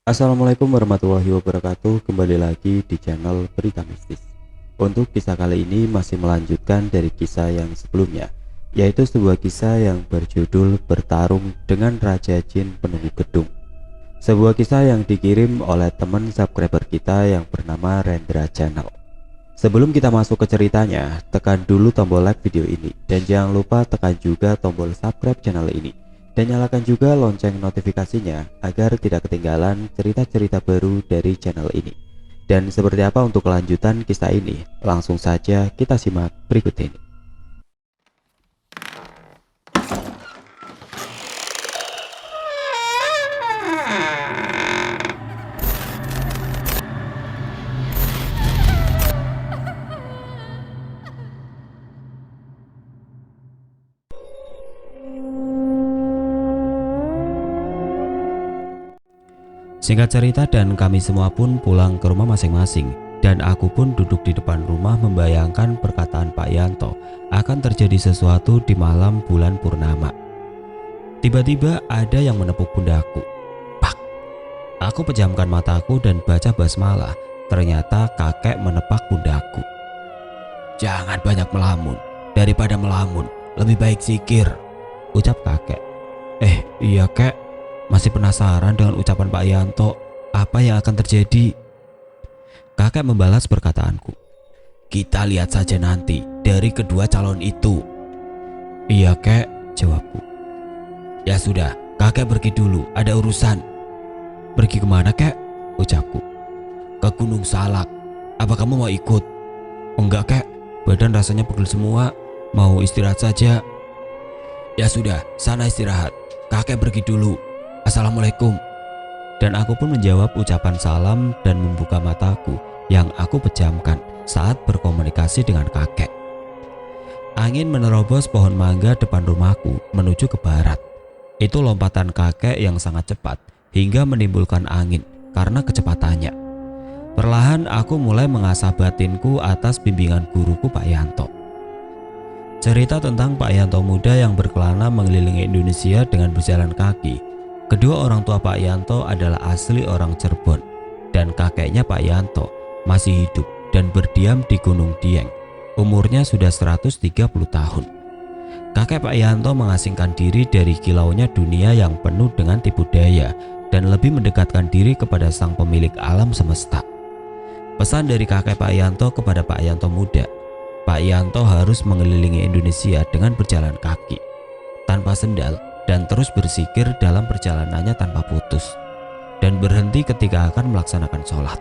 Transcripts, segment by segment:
Assalamualaikum warahmatullahi wabarakatuh. Kembali lagi di channel Berita Mistis. Untuk kisah kali ini masih melanjutkan dari kisah yang sebelumnya, yaitu sebuah kisah yang berjudul Bertarung dengan Raja Jin Penunggu Gedung. Sebuah kisah yang dikirim oleh teman subscriber kita yang bernama Rendra Channel. Sebelum kita masuk ke ceritanya, tekan dulu tombol like video ini dan jangan lupa tekan juga tombol subscribe channel ini dan nyalakan juga lonceng notifikasinya agar tidak ketinggalan cerita-cerita baru dari channel ini. Dan seperti apa untuk kelanjutan kisah ini? Langsung saja kita simak berikut ini. Singkat cerita, dan kami semua pun pulang ke rumah masing-masing, dan aku pun duduk di depan rumah membayangkan perkataan Pak Yanto akan terjadi sesuatu di malam bulan purnama. Tiba-tiba ada yang menepuk pundakku. Pak! Aku pejamkan mataku dan baca basmalah. Ternyata kakek menepak pundakku. Jangan banyak melamun, daripada melamun lebih baik zikir, ucap kakek. Iya kek, masih penasaran dengan ucapan Pak Yanto. Apa yang akan terjadi? Kakek membalas perkataanku. Kita lihat saja nanti dari kedua calon itu. Iya kek, jawabku. Ya sudah, kakek pergi dulu, ada urusan. Pergi kemana kek? Ucapku. Ke Gunung Salak. Apa kamu mau ikut? Enggak kek, badan rasanya pegel semua, mau istirahat saja. Ya sudah, sana istirahat. Kakek pergi dulu. Assalamualaikum. Dan aku pun menjawab ucapan salam dan membuka mataku yang aku pejamkan saat berkomunikasi dengan kakek. Angin menerobos pohon mangga depan rumahku menuju ke barat. Itu lompatan kakek yang sangat cepat hingga menimbulkan angin karena kecepatannya. Perlahan aku mulai mengasah batinku atas bimbingan guruku Pak Yanto. Cerita tentang Pak Yanto muda yang berkelana mengelilingi Indonesia dengan berjalan kaki. Kedua orang tua Pak Yanto adalah asli orang Cirebon, dan kakeknya Pak Yanto masih hidup dan berdiam di Gunung Dieng. Umurnya sudah 130 tahun. Kakek Pak Yanto mengasingkan diri dari kilaunya dunia yang penuh dengan tipu daya dan lebih mendekatkan diri kepada sang pemilik alam semesta. Pesan dari kakek Pak Yanto kepada Pak Yanto muda, Pak Yanto harus mengelilingi Indonesia dengan berjalan kaki, tanpa sendal, dan terus berzikir dalam perjalanannya tanpa putus, dan berhenti ketika akan melaksanakan sholat.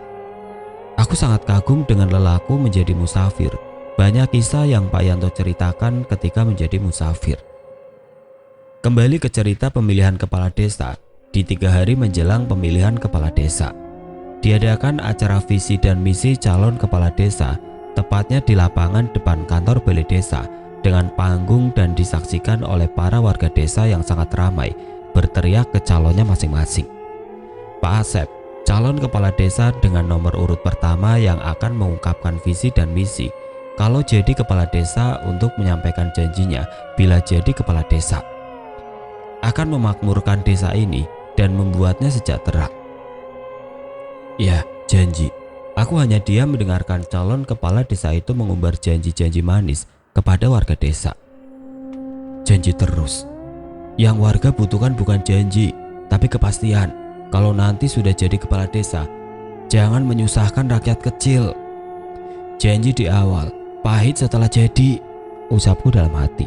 Aku sangat kagum dengan lelaku menjadi musafir. Banyak kisah yang Pak Yanto ceritakan ketika menjadi musafir. Kembali ke cerita pemilihan kepala desa. Di 3 hari menjelang pemilihan kepala desa, diadakan acara visi dan misi calon kepala desa, tepatnya di lapangan depan kantor balai desa, dengan panggung dan disaksikan oleh para warga desa yang sangat ramai berteriak ke calonnya masing-masing. Pak Asep, calon kepala desa dengan nomor urut pertama yang akan mengungkapkan visi dan misi kalau jadi kepala desa untuk menyampaikan janjinya bila jadi kepala desa. Akan memakmurkan desa ini dan membuatnya sejahtera. Ya, janji. Aku hanya diam mendengarkan calon kepala desa itu mengumbar janji-janji manis kepada warga desa. Janji terus. Yang warga butuhkan bukan janji, tapi kepastian. Kalau nanti sudah jadi kepala desa, jangan menyusahkan rakyat kecil. Janji di awal, pahit setelah jadi, ucapku dalam hati.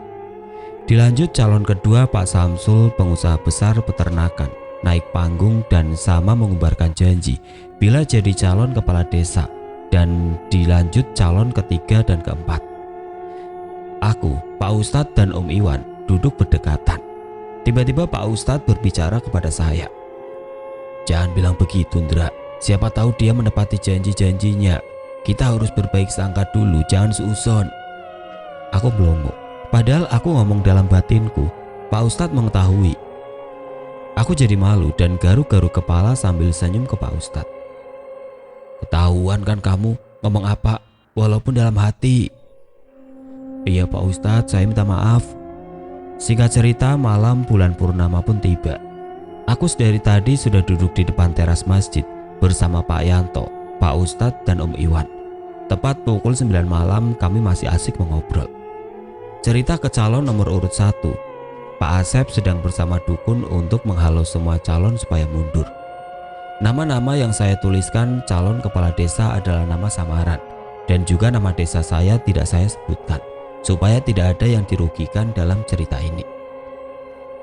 Dilanjut calon kedua Pak Samsul, pengusaha besar peternakan, naik panggung dan sama mengumbarkan janji bila jadi calon kepala desa, dan dilanjut calon ketiga dan keempat. Aku, Pak Ustadz dan Om Iwan duduk berdekatan. Tiba-tiba Pak Ustadz berbicara kepada saya. Jangan bilang begitu, Ndra. Siapa tahu dia menepati janji-janjinya. Kita harus berbaik sangka dulu, jangan suuzon. Aku melongo. Padahal aku ngomong dalam batinku. Pak Ustadz mengetahui. Aku jadi malu dan garuk-garuk kepala sambil senyum ke Pak Ustadz. Ketahuan kan kamu ngomong apa walaupun dalam hati. Iya Pak Ustadz, saya minta maaf. Singkat cerita, malam bulan purnama pun tiba. Aku dari tadi sudah duduk di depan teras masjid bersama Pak Yanto, Pak Ustadz, dan Om Iwan. Tepat pukul 9 malam kami masih asik mengobrol. Cerita ke calon nomor urut 1. Pak Asep sedang bersama dukun untuk menghalau semua calon supaya mundur. Nama-nama yang saya tuliskan calon kepala desa adalah nama samaran, dan juga nama desa saya tidak saya sebutkan, supaya tidak ada yang dirugikan dalam cerita ini.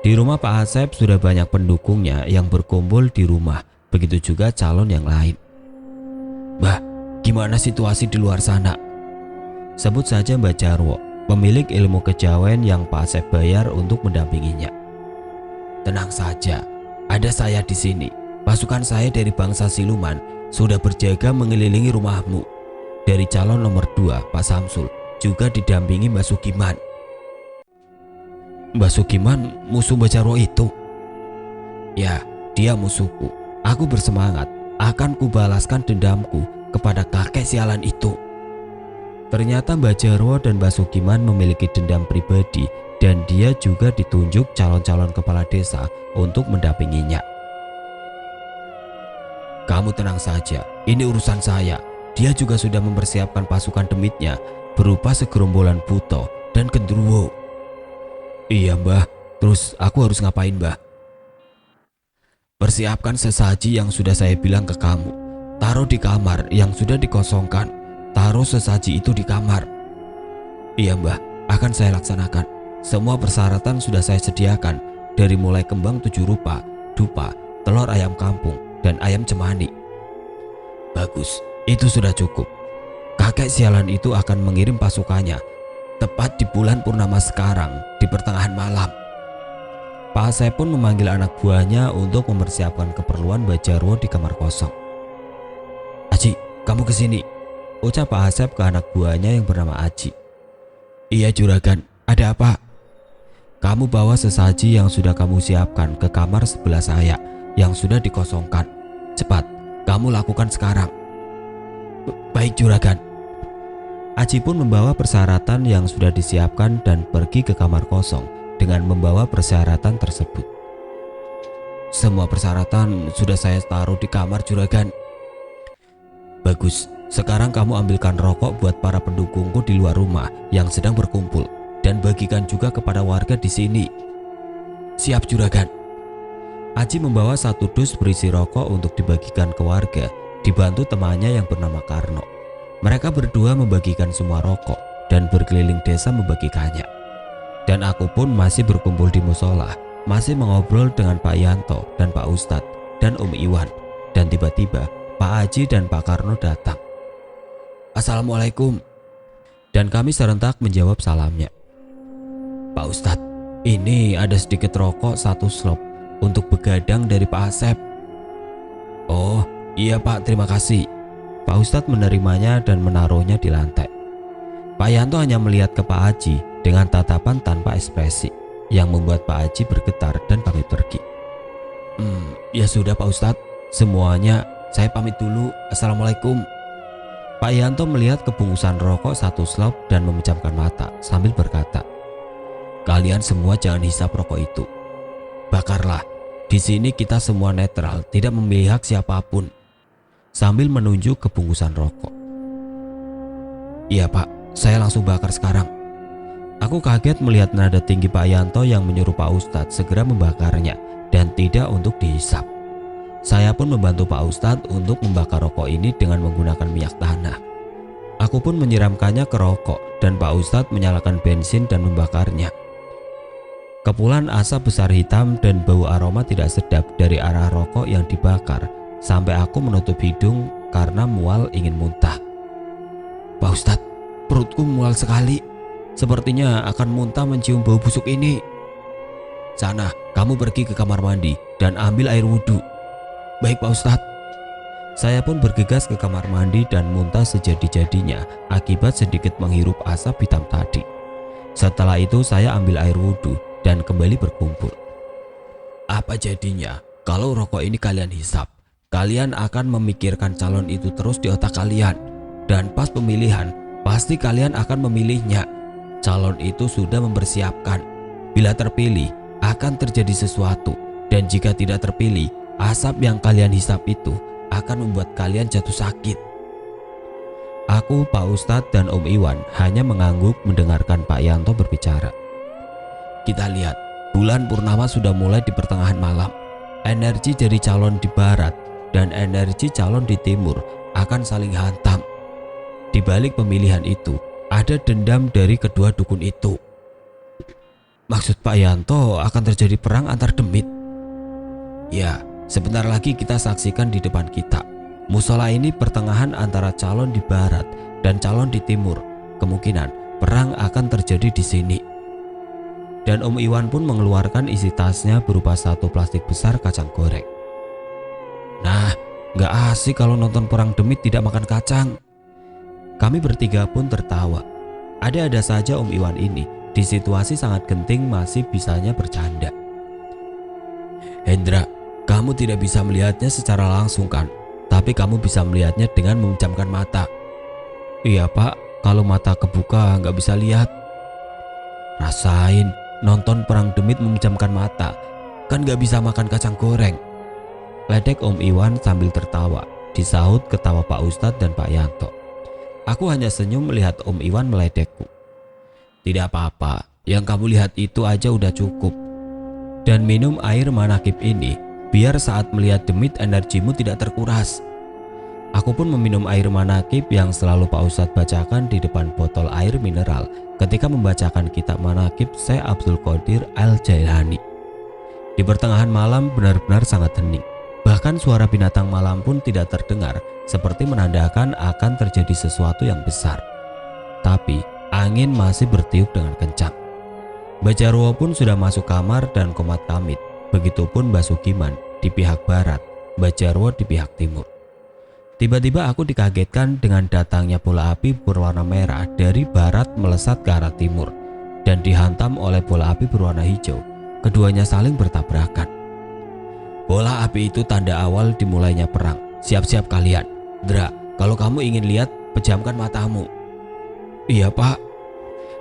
Di rumah Pak Asep sudah banyak pendukungnya yang berkumpul di rumah, begitu juga calon yang lain. "Mbah, gimana situasi di luar sana?" Sebut saja Mbak Jarwo, pemilik ilmu kejawen yang Pak Asep bayar untuk mendampinginya. "Tenang saja, ada saya di sini. Pasukan saya dari bangsa siluman sudah berjaga mengelilingi rumahmu." Dari calon nomor 2, Pak Samsul, juga didampingi Mbak Sugiman. "Mbak Sugiman musuh Mbak Jarwo itu?" "Ya, dia musuhku. Aku bersemangat akan kubalaskan dendamku kepada kakek sialan itu." Ternyata Mbak Jarwo dan Mbak Sugiman memiliki dendam pribadi, dan dia juga ditunjuk calon-calon kepala desa untuk mendampinginya. "Kamu tenang saja, ini urusan saya." Dia juga sudah mempersiapkan pasukan demitnya berupa segerombolan buto dan gendruwo. "Iya Mbah, terus aku harus ngapain Mbah?" "Persiapkan sesaji yang sudah saya bilang ke kamu. Taruh di kamar yang sudah dikosongkan. Taruh sesaji itu di kamar." "Iya Mbah, akan saya laksanakan. Semua persyaratan sudah saya sediakan, dari mulai kembang 7 rupa, dupa, telur ayam kampung, dan ayam cemani." "Bagus, itu sudah cukup. Kakek sialan itu akan mengirim pasukannya tepat di bulan purnama sekarang di pertengahan malam." Pak Asep pun memanggil anak buahnya untuk mempersiapkan keperluan Mbak Jarwo di kamar kosong. "Aji, kamu kesini," ucap Pak Asep ke anak buahnya yang bernama Aji. "Iya juragan, ada apa?" "Kamu bawa sesaji yang sudah kamu siapkan ke kamar sebelah saya yang sudah dikosongkan. Cepat, kamu lakukan sekarang." "Baik juragan." Aji pun membawa persyaratan yang sudah disiapkan dan pergi ke kamar kosong dengan membawa persyaratan tersebut. "Semua persyaratan sudah saya taruh di kamar juragan." "Bagus, sekarang kamu ambilkan rokok buat para pendukungku di luar rumah yang sedang berkumpul, dan bagikan juga kepada warga di sini." "Siap juragan." Aji membawa 1 dus berisi rokok untuk dibagikan ke warga, dibantu temannya yang bernama Karno. Mereka berdua membagikan semua rokok dan berkeliling desa membagikannya. Dan aku pun masih berkumpul di musola, masih mengobrol dengan Pak Yanto dan Pak Ustadz dan Om Iwan. Dan tiba-tiba Pak Haji dan Pak Karno datang. "Assalamualaikum." Dan kami serentak menjawab salamnya. "Pak Ustadz, ini ada sedikit rokok 1 slop untuk begadang dari Pak Asep." "Oh iya Pak, terima kasih." Pak Ustadz menerimanya dan menaruhnya di lantai. Pak Yanto hanya melihat ke Pak Haji dengan tatapan tanpa ekspresi yang membuat Pak Haji bergetar dan pamit pergi. Ya sudah Pak Ustadz, semuanya saya pamit dulu. Assalamualaikum." Pak Yanto melihat kebungkusan rokok 1 slop dan memejamkan mata sambil berkata, "Kalian semua jangan hisap rokok itu. Bakarlah. Di sini kita semua netral, tidak memihak siapapun." Sambil menunjuk ke bungkusan rokok. "Iya Pak, saya langsung bakar sekarang." Aku kaget melihat nada tinggi Pak Yanto yang menyuruh Pak Ustadz segera membakarnya dan tidak untuk dihisap. Saya pun membantu Pak Ustadz untuk membakar rokok ini dengan menggunakan minyak tanah. Aku pun menyiramkannya ke rokok dan Pak Ustadz menyalakan bensin dan membakarnya. Kepulan asap besar hitam dan bau aroma tidak sedap dari arah rokok yang dibakar sampai aku menutup hidung karena mual ingin muntah. "Pak Ustadz, perutku mual sekali. Sepertinya akan muntah mencium bau busuk ini." "Sana, kamu pergi ke kamar mandi dan ambil air wudhu." "Baik Pak Ustadz." Saya pun bergegas ke kamar mandi dan muntah sejadi-jadinya akibat sedikit menghirup asap hitam tadi. Setelah itu saya ambil air wudhu dan kembali berkumpul. "Apa jadinya kalau rokok ini kalian hisap? Kalian akan memikirkan calon itu terus di otak kalian, dan pas pemilihan pasti kalian akan memilihnya. Calon itu sudah mempersiapkan. Bila terpilih akan terjadi sesuatu, Dan jika tidak terpilih, asap yang kalian hisap itu akan membuat kalian jatuh sakit. Aku, Pak Ustadz, dan Om Iwan hanya mengangguk mendengarkan Pak Yanto berbicara. Kita lihat, bulan purnama sudah mulai di pertengahan malam. Energi dari calon di barat dan energi calon di timur akan saling hantam. Di balik pemilihan itu, ada dendam dari kedua dukun itu. Maksud Pak Yanto akan terjadi perang antar demit? Ya, sebentar lagi kita saksikan di depan kita. Musola ini pertengahan antara calon di barat dan calon di timur. Kemungkinan perang akan terjadi di sini. Dan Om Iwan pun mengeluarkan isi tasnya berupa satu plastik besar kacang goreng. Nah, gak asik kalau nonton perang demit tidak makan kacang. Kami bertiga pun tertawa. Ada-ada saja Om Iwan ini di situasi sangat genting masih bisanya bercanda. Hendra, kamu tidak bisa melihatnya secara langsung kan? Tapi kamu bisa melihatnya dengan memejamkan mata. Iya Pak, kalau mata kebuka nggak bisa lihat. Rasain, nonton perang demit memejamkan mata, kan nggak bisa makan kacang goreng. Ledek Om Iwan sambil tertawa, disahut ketawa Pak Ustadz dan Pak Yanto. Aku hanya senyum melihat Om Iwan meledekku. Tidak apa-apa, yang kamu lihat itu aja udah cukup. Dan minum air manakib ini, biar saat melihat demit energimu tidak terkuras. Aku pun meminum air manakib yang selalu Pak Ustadz bacakan di depan botol air mineral ketika membacakan kitab manakib Syekh Abdul Qadir Al-Jailani. Di pertengahan malam benar-benar sangat hening. Bahkan suara binatang malam pun tidak terdengar, seperti menandakan akan terjadi sesuatu yang besar. Tapi angin masih bertiup dengan kencang. Mbak Jarwo pun sudah masuk kamar dan komat kamit. Begitupun Mbak Sugiman di pihak barat, Mbak Jarwo di pihak timur. Tiba-tiba aku dikagetkan dengan datangnya bola api berwarna merah dari barat melesat ke arah timur dan dihantam oleh bola api berwarna hijau. Keduanya saling bertabrakan. Bola api itu tanda awal dimulainya perang. Siap-siap kalian. Dra, kalau kamu ingin lihat, pejamkan matamu. Iya Pak.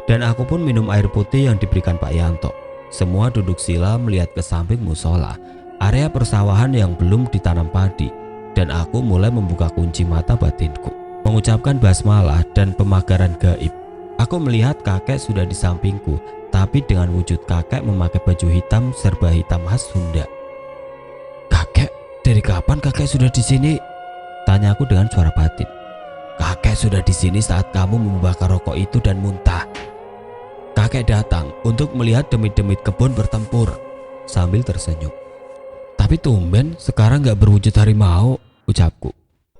Dan aku pun minum air putih yang diberikan Pak Yanto. Semua duduk sila melihat ke samping musola, area persawahan yang belum ditanam padi. Dan aku mulai membuka kunci mata batinku, mengucapkan basmalah dan pemagaran gaib. Aku melihat kakek sudah di sampingku, tapi dengan wujud kakek memakai baju hitam serba hitam khas Sunda. Kakek, dari kapan kakek sudah di sini? Tanya aku dengan suara batin. Kakek sudah di sini saat kamu membakar rokok itu dan muntah. Kakek datang untuk melihat demit-demit kebun bertempur, sambil tersenyum. Tapi tumben sekarang gak berwujud harimau, ucapku.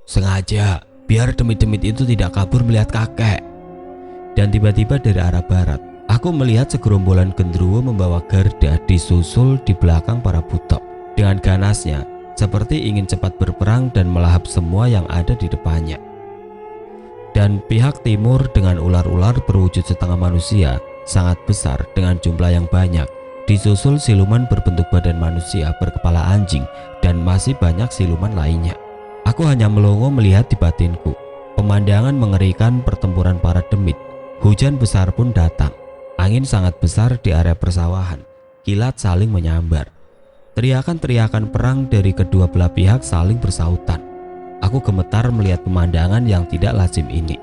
Sengaja, biar demit-demit itu tidak kabur melihat kakek. Dan tiba-tiba dari arah barat, aku melihat segerombolan genderuwo membawa garda disusul di belakang para butok. Dengan ganasnya, seperti ingin cepat berperang dan melahap semua yang ada di depannya. Dan pihak timur dengan ular-ular berwujud setengah manusia, sangat besar dengan jumlah yang banyak, disusul siluman berbentuk badan manusia berkepala anjing dan masih banyak siluman lainnya. Aku hanya melongo melihat di batinku. Pemandangan mengerikan pertempuran para demit. Hujan besar pun datang. Angin sangat besar di area persawahan. Kilat saling menyambar. Teriakan-teriakan perang dari kedua belah pihak saling bersautan. Aku gemetar melihat pemandangan yang tidak lazim ini.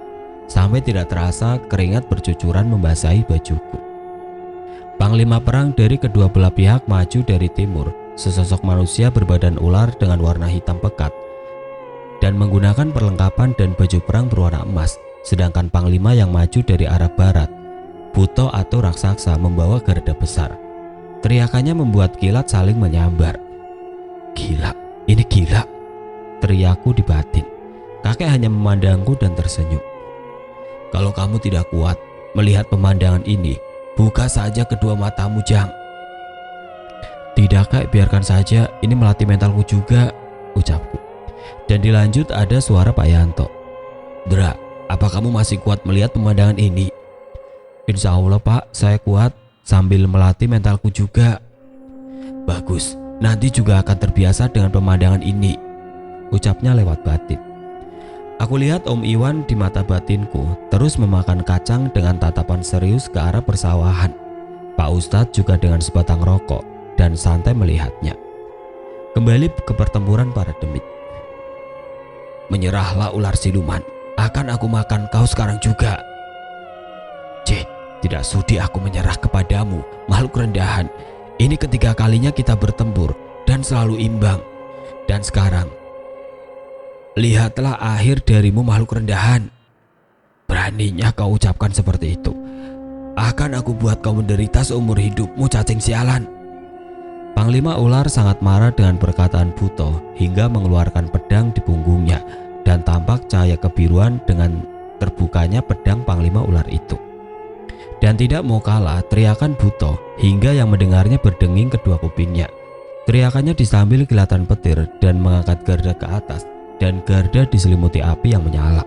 Sampai tidak terasa keringat bercucuran membasahi bajuku. Panglima perang dari kedua belah pihak maju dari timur, sesosok manusia berbadan ular dengan warna hitam pekat dan menggunakan perlengkapan dan baju perang berwarna emas. Sedangkan panglima yang maju dari arah barat, buto atau raksasa, membawa garda besar. Teriakannya membuat kilat saling menyambar. Gila, ini gila, teriakku di batin. Kakek hanya memandangku dan tersenyum. Kalau kamu tidak kuat melihat pemandangan ini, buka saja kedua matamu, Jang. Tidak kak, biarkan saja, ini melatih mentalku juga, ucapku. Dan dilanjut ada suara Pak Yanto. Dra, apa kamu masih kuat melihat pemandangan ini? Insya Allah Pak, saya kuat, sambil melatih mentalku juga. Bagus, nanti juga akan terbiasa dengan pemandangan ini, ucapnya lewat batin. Aku lihat Om Iwan di mata batinku terus memakan kacang dengan tatapan serius ke arah persawahan. Pak Ustadz juga dengan sebatang rokok dan santai melihatnya. Kembali ke pertempuran para demit. Menyerahlah ular siluman, akan aku makan kau sekarang juga. Tidak sudi aku menyerah kepadamu, makhluk rendahan. Ini ketiga kalinya kita bertempur dan selalu imbang. Dan sekarang, lihatlah akhir darimu, makhluk rendahan. Beraninya kau ucapkan seperti itu. Akan aku buat kau menderita seumur hidupmu, cacing sialan. Panglima ular sangat marah dengan perkataan Buto hingga mengeluarkan pedang di punggungnya, dan tampak cahaya kebiruan dengan terbukanya pedang Panglima ular itu. Dan tidak mau kalah teriakan Buto hingga yang mendengarnya berdenging kedua kupingnya. Teriakannya disambil kilatan petir dan mengangkat garda ke atas, dan garda diselimuti api yang menyala.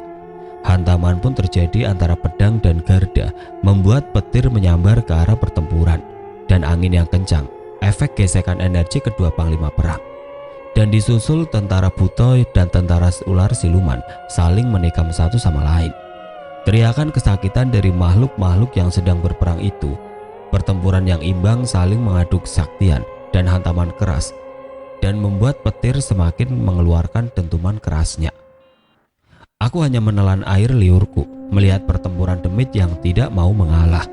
Hantaman pun terjadi antara pedang dan garda, membuat petir menyambar ke arah pertempuran, dan angin yang kencang, efek gesekan energi kedua panglima perang. Dan disusul tentara Buto dan tentara ular siluman saling menikam satu sama lain. Teriakan kesakitan dari makhluk-makhluk yang sedang berperang itu, pertempuran yang imbang saling mengadu kesaktian dan hantaman keras, dan membuat petir semakin mengeluarkan dentuman kerasnya. Aku hanya menelan air liurku melihat pertempuran demit yang tidak mau mengalah.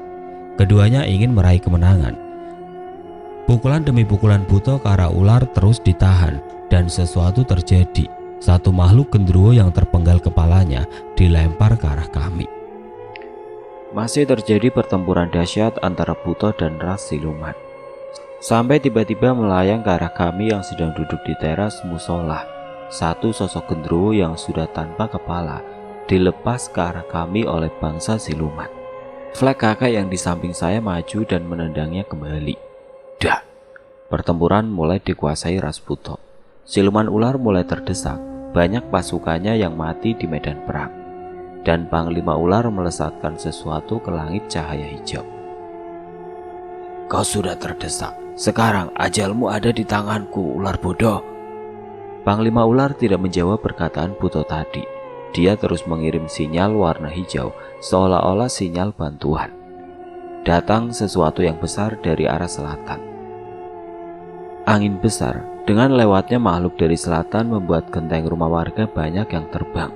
Keduanya ingin meraih kemenangan. Pukulan demi pukulan Buto ke arah ular terus ditahan, dan sesuatu terjadi. Satu makhluk genderuwo yang terpenggal kepalanya dilempar ke arah kami. Masih terjadi pertempuran dahsyat antara Buto dan ras siluman, sampai tiba-tiba melayang ke arah kami yang sedang duduk di teras musola. Satu sosok genderuwo yang sudah tanpa kepala dilepas ke arah kami oleh bangsa siluman. Flag kakak yang di samping saya maju dan menendangnya kembali. Dah, pertempuran mulai dikuasai ras Buto. Siluman ular mulai terdesak, banyak pasukannya yang mati di medan perang, dan Panglima ular melesatkan sesuatu ke langit cahaya hijau. Kau sudah terdesak, sekarang ajalmu ada di tanganku, ular bodoh. Panglima ular tidak menjawab perkataan Buto tadi. Dia terus mengirim sinyal warna hijau, seolah-olah sinyal bantuan. Datang sesuatu yang besar dari arah selatan. Angin besar dengan lewatnya makhluk dari selatan membuat genteng rumah warga banyak yang terbang.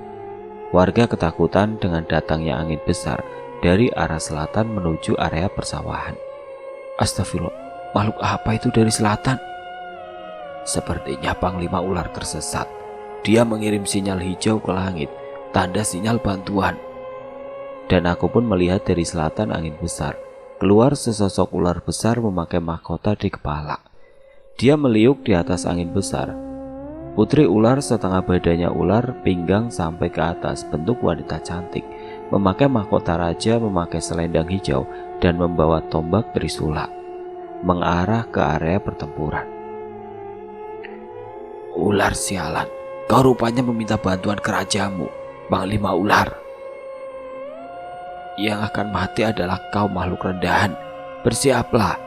Warga ketakutan dengan datangnya angin besar dari arah selatan menuju area persawahan. Astagfirullah, makhluk apa itu dari selatan? Sepertinya Panglima ular tersesat. Dia mengirim sinyal hijau ke langit, tanda sinyal bantuan. Dan aku pun melihat dari selatan angin besar. Keluar sesosok ular besar memakai mahkota di kepala. Dia meliuk di atas angin besar. Putri ular setengah badannya ular, pinggang sampai ke atas, bentuk wanita cantik, memakai mahkota raja, memakai selendang hijau, dan membawa tombak trisula, mengarah ke area pertempuran. Ular sialan, kau rupanya meminta bantuan ke rajamu, Panglima ular. Yang akan mati adalah kau, makhluk rendahan. Bersiaplah.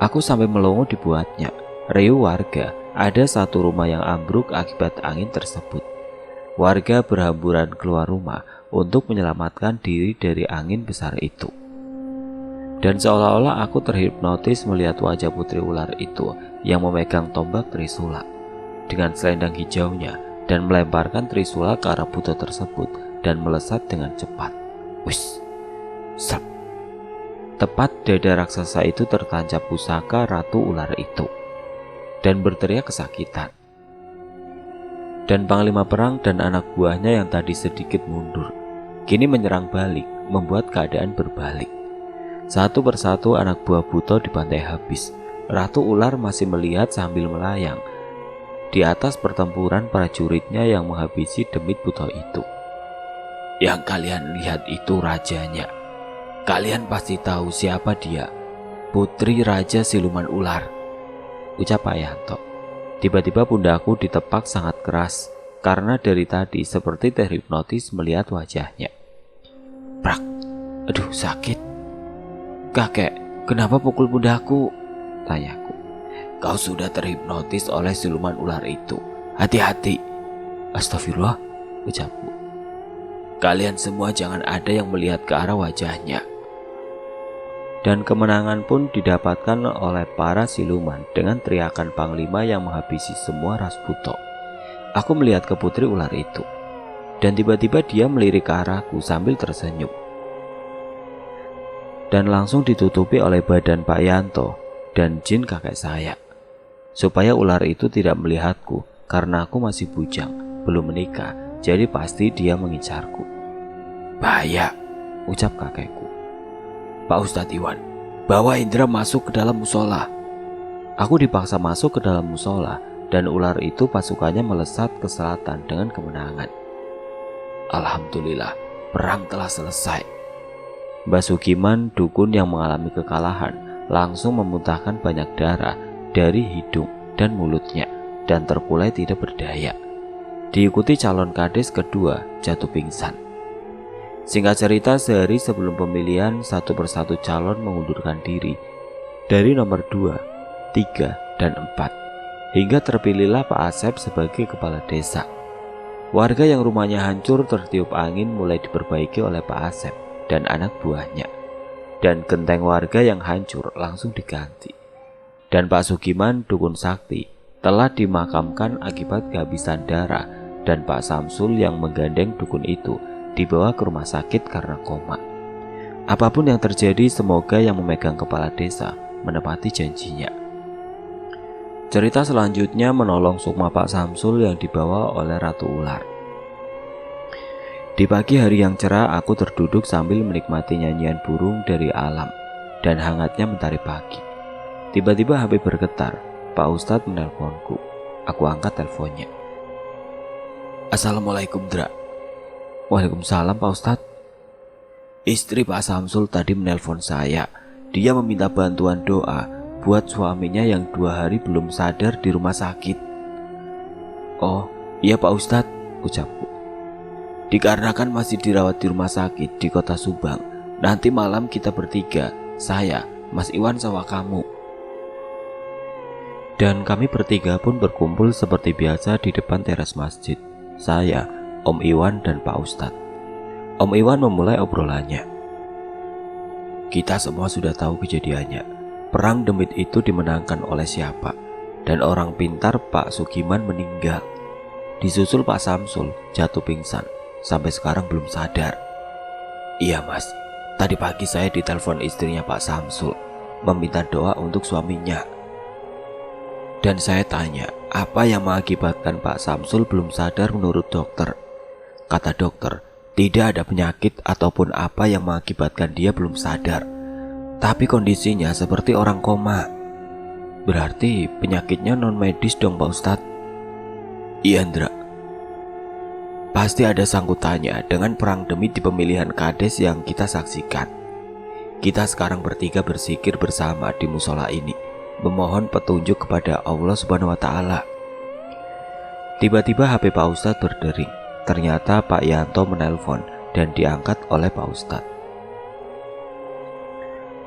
Aku sampai melongo dibuatnya. Riuh warga, ada satu rumah yang ambruk akibat angin tersebut. Warga berhamburan keluar rumah untuk menyelamatkan diri dari angin besar itu. Dan seolah-olah aku terhipnotis melihat wajah putri ular itu yang memegang tombak trisula dengan selendang hijaunya dan melemparkan trisula ke arah Buto tersebut dan melesat dengan cepat. Wis, serp. Tepat dada raksasa itu tertancap pusaka ratu ular itu dan berteriak kesakitan. Dan Panglima perang dan anak buahnya yang tadi sedikit mundur kini menyerang balik, membuat keadaan berbalik. Satu persatu anak buah Buto dibantai habis. Ratu ular masih melihat sambil melayang. Di atas pertempuran prajuritnya yang menghabisi demit Buto itu. Yang kalian lihat itu rajanya. Kalian pasti tahu siapa dia. Putri Raja Siluman Ular, ucap Pak Yanto. Tiba-tiba pundakku ditepak sangat keras karena dari tadi seperti terhipnotis melihat wajahnya. Prak, aduh sakit. Kakek, kenapa pukul pundakku? Tanyaku. Kau sudah terhipnotis oleh siluman ular itu. Hati-hati. Astagfirullah, ucapku. Kalian semua jangan ada yang melihat ke arah wajahnya. Dan kemenangan pun didapatkan oleh para siluman dengan teriakan panglima yang menghabisi semua ras buto. Aku melihat ke putri ular itu, dan tiba-tiba dia melirik ke arahku sambil tersenyum. Dan langsung ditutupi oleh badan Pak Yanto dan jin kakek saya, supaya ular itu tidak melihatku karena aku masih bujang, belum menikah, jadi pasti dia mengincarku. "Bahaya," ucap kakekku. "Pak Ustadz Iwan, bawa Indra masuk ke dalam musola." Aku dipaksa masuk ke dalam musola dan ular itu pasukannya melesat ke selatan dengan kemenangan. Alhamdulillah, perang telah selesai. Mbah Sugiman, dukun yang mengalami kekalahan, langsung memuntahkan banyak darah dari hidung dan mulutnya dan terkulai tidak berdaya. Diikuti calon kades kedua jatuh pingsan. Singkat cerita, sehari sebelum pemilihan, satu persatu calon mengundurkan diri dari nomor 2, 3, dan 4, hingga terpilihlah Pak Asep sebagai kepala desa. Warga yang rumahnya hancur tertiup angin mulai diperbaiki oleh Pak Asep dan anak buahnya, dan genteng warga yang hancur langsung diganti. Dan Pak Sugiman, dukun sakti, telah dimakamkan akibat kehabisan darah, dan Pak Samsul yang menggandeng dukun itu dibawa ke rumah sakit karena koma. Apapun yang terjadi, semoga yang memegang kepala desa menepati janjinya. Cerita selanjutnya menolong sukma Pak Samsul yang dibawa oleh Ratu Ular. Di pagi hari yang cerah, aku terduduk sambil menikmati nyanyian burung dari alam dan hangatnya mentari pagi. Tiba-tiba HP bergetar. Pak Ustadz menelponku. Aku angkat teleponnya. "Assalamualaikum, Dra." "Waalaikumsalam, Pak Ustadz." "Istri Pak Samsul tadi menelpon saya. Dia meminta bantuan doa buat suaminya yang 2 hari belum sadar di rumah sakit." "Oh iya Pak Ustadz," ucapku. "Dikarenakan masih dirawat di rumah sakit di kota Subang. Nanti malam kita bertiga, saya, Mas Iwan sama kamu." Dan kami bertiga pun berkumpul seperti biasa di depan teras masjid. Saya, Om Iwan, dan Pak Ustadz. Om Iwan memulai obrolannya. "Kita semua sudah tahu kejadiannya. Perang demit itu dimenangkan oleh siapa? Dan orang pintar Pak Sugiman meninggal. Disusul Pak Samsul jatuh pingsan. Sampai sekarang belum sadar." "Iya Mas, tadi pagi saya ditelepon istrinya Pak Samsul, meminta doa untuk suaminya. Dan saya tanya, apa yang mengakibatkan Pak Samsul belum sadar menurut dokter. Kata dokter, tidak ada penyakit ataupun apa yang mengakibatkan dia belum sadar. Tapi kondisinya seperti orang koma." "Berarti penyakitnya non medis dong Pak Ustadz?" "Iya Ndra. Pasti ada sangkutannya dengan perang demit di pemilihan kades yang kita saksikan. Kita sekarang bertiga berzikir bersama di musola ini, memohon petunjuk kepada Allah Subhanahu wa Ta'ala." Tiba-tiba HP Pak Ustadz berdering. Ternyata Pak Yanto menelpon dan diangkat oleh Pak Ustadz.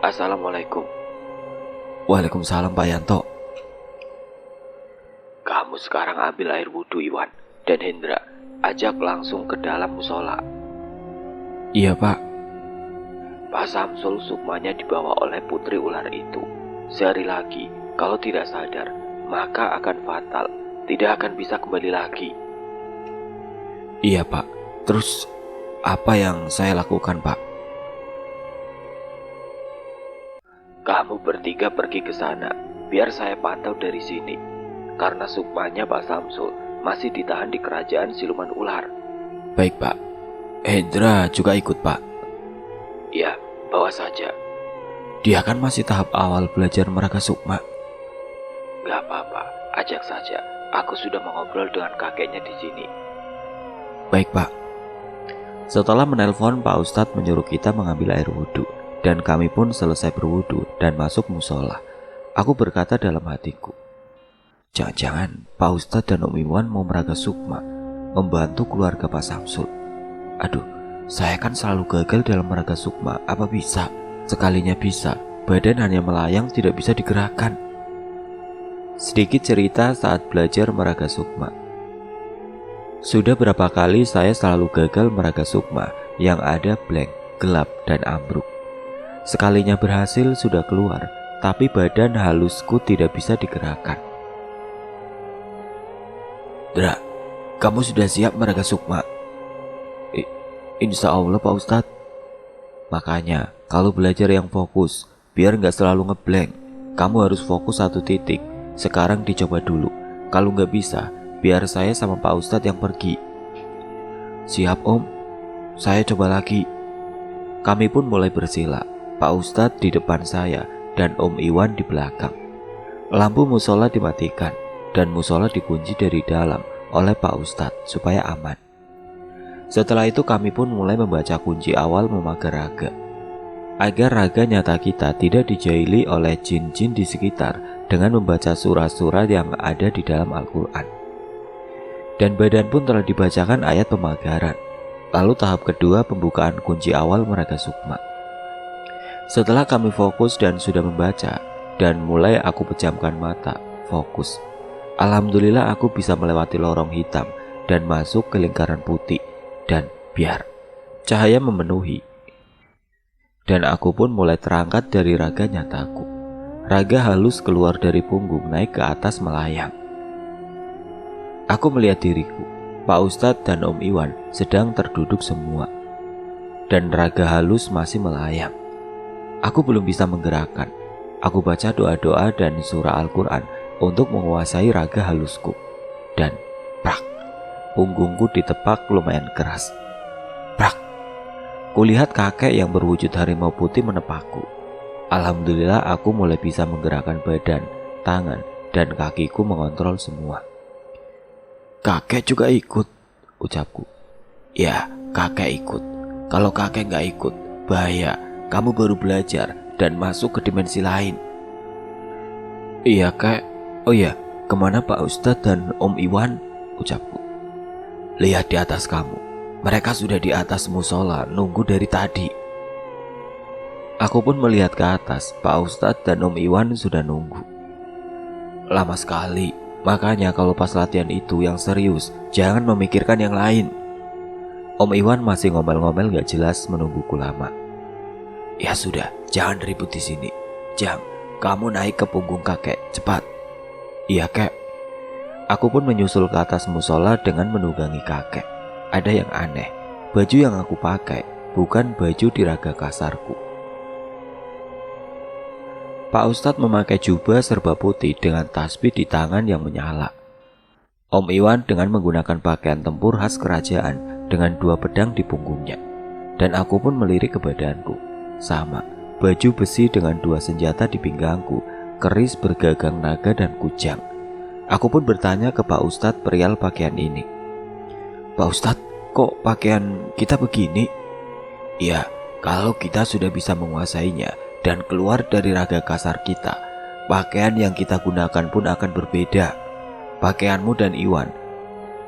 "Assalamualaikum." "Waalaikumsalam Pak Yanto." "Kamu sekarang ambil air wudhu Iwan dan Hendra, ajak langsung ke dalam musola." "Iya Pak." "Pak Samsul sukmanya dibawa oleh putri ular itu. Sehari lagi, kalau tidak sadar, maka akan fatal, tidak akan bisa kembali lagi." "Iya Pak, terus apa yang saya lakukan Pak?" "Kamu bertiga pergi ke sana, biar saya pantau dari sini. Karena sukmanya Pak Samsul masih ditahan di kerajaan siluman ular." "Baik Pak." "Hendra juga ikut Pak?" "Ya, bawa saja. Dia kan masih tahap awal belajar meraga sukma." "Gak apa-apa, ajak saja. Aku sudah mengobrol dengan kakeknya di sini." "Baik Pak." Setelah menelpon, Pak Ustadz menyuruh kita mengambil air wudhu, dan kami pun selesai berwudhu dan masuk musola. Aku berkata dalam hatiku, jangan-jangan Pak Ustadz dan Om Iwan mau meraga sukma, membantu keluarga Pak Samsul. Aduh, saya kan selalu gagal dalam meraga sukma. Apa bisa? Sekalinya bisa, badan hanya melayang, tidak bisa digerakkan. Sedikit cerita saat belajar meraga sukma. Sudah berapa kali saya selalu gagal meraga sukma, yang ada blank, gelap, dan ambruk. Sekalinya berhasil sudah keluar, tapi badan halusku tidak bisa digerakkan. Dra, kamu sudah siap meraga sukma? Insya Allah Pak Ustadz. Makanya kalau belajar yang fokus, biar nggak selalu ngeblank. Kamu harus fokus satu titik. Sekarang dicoba dulu. Kalau nggak bisa, biar saya sama Pak Ustadz yang pergi. Siap Om, saya coba lagi. Kami pun mulai bersila. Pak Ustadz di depan saya dan Om Iwan di belakang. Lampu musola dimatikan dan musola dikunci dari dalam oleh Pak Ustadz supaya aman. Setelah itu kami pun mulai membaca kunci awal memagar raga, agar raga nyata kita tidak dijaili oleh jin-jin di sekitar dengan membaca surah-surah yang ada di dalam Al-Quran. Dan badan pun telah dibacakan ayat pemagaran. Lalu tahap kedua pembukaan kunci awal meraga sukma. Setelah kami fokus dan sudah membaca, dan mulai aku pejamkan mata, fokus. Alhamdulillah aku bisa melewati lorong hitam dan masuk ke lingkaran putih. Dan biar cahaya memenuhi, dan aku pun mulai terangkat dari raga nyataku. Raga halus keluar dari punggung naik ke atas melayang. Aku melihat diriku, Pak Ustadz dan Om Iwan sedang terduduk semua, dan raga halus masih melayang. Aku belum bisa menggerakkan. Aku baca doa-doa dan surah Al-Quran untuk menguasai raga halusku. Dan prak, punggungku ditepak lumayan keras. Prak, kulihat kakek yang berwujud harimau putih menepakku. Alhamdulillah aku mulai bisa menggerakkan badan, tangan, dan kakiku mengontrol semua. Kakek juga ikut, ucapku. Ya, kakek ikut. Kalau kakek nggak ikut, bahaya. Kamu baru belajar dan masuk ke dimensi lain. Iya kek. Oh iya, kemana Pak Ustadz dan Om Iwan? Ucapku. Lihat di atas kamu. Mereka sudah di atas musola nunggu dari tadi. Aku pun melihat ke atas. Pak Ustadz dan Om Iwan sudah nunggu. Lama sekali. Makanya kalau pas latihan itu yang serius, jangan memikirkan yang lain. Om Iwan masih ngomel-ngomel gak jelas menungguku lama. Ya sudah, jangan ribut di sini. Jang, kamu naik ke punggung kakek, cepat. Iya kek. Aku pun menyusul ke atas musola dengan menunggangi kakek. Ada yang aneh, baju yang aku pakai bukan baju di raga kasarku. Pak Ustadz memakai jubah serba putih dengan tasbih di tangan yang menyala. Om Iwan dengan menggunakan pakaian tempur khas kerajaan dengan 2 pedang di punggungnya. Dan aku pun melirik ke badanku. Sama, baju besi dengan 2 senjata di pinggangku, keris bergagang naga dan kujang. Aku pun bertanya ke Pak Ustadz perihal pakaian ini. Pak Ustadz, kok pakaian kita begini? Ya, kalau kita sudah bisa menguasainya dan keluar dari raga kasar kita, pakaian yang kita gunakan pun akan berbeda. Pakaianmu dan Iwan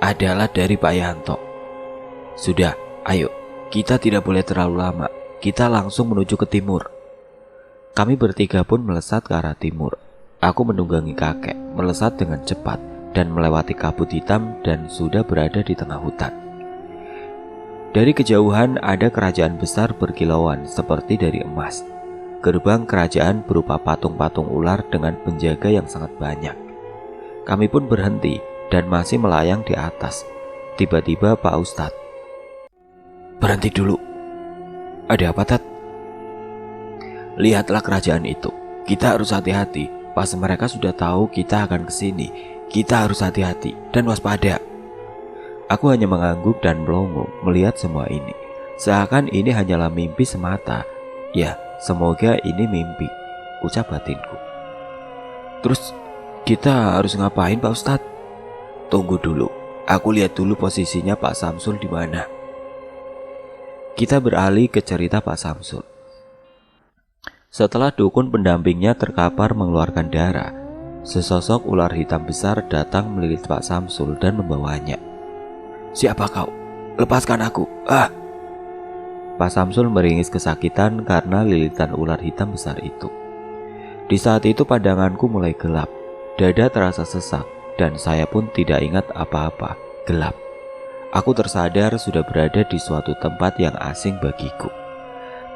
adalah dari Pak Yanto. Sudah, ayo, kita tidak boleh terlalu lama. Kita langsung menuju ke timur. Kami bertiga pun melesat ke arah timur. Aku menunggangi kakek, melesat dengan cepat dan melewati kabut hitam dan sudah berada di tengah hutan. Dari kejauhan ada kerajaan besar berkilauan seperti dari emas. Gerbang kerajaan berupa patung-patung ular dengan penjaga yang sangat banyak. Kami pun berhenti dan masih melayang di atas. Tiba-tiba Pak Ustadz, berhenti dulu. Ada apa, Tat? Lihatlah kerajaan itu. Kita harus hati-hati. Pas mereka sudah tahu kita akan kesini, kita harus hati-hati dan waspada. Aku hanya mengangguk dan melongo melihat semua ini. Seakan ini hanyalah mimpi semata. Ya, semoga ini mimpi, ucap batinku. Terus kita harus ngapain, Pak Ustadz? Tunggu dulu. Aku lihat dulu posisinya Pak Samsul di mana. Kita beralih ke cerita Pak Samsul. Setelah dukun pendampingnya terkapar mengeluarkan darah, sesosok ular hitam besar datang melilit Pak Samsul dan membawanya. Siapa kau? Lepaskan aku. Ah! Pak Samsul meringis kesakitan karena lilitan ular hitam besar itu. Di saat itu pandanganku mulai gelap, dada terasa sesak, dan saya pun tidak ingat apa-apa. Gelap. Aku tersadar sudah berada di suatu tempat yang asing bagiku.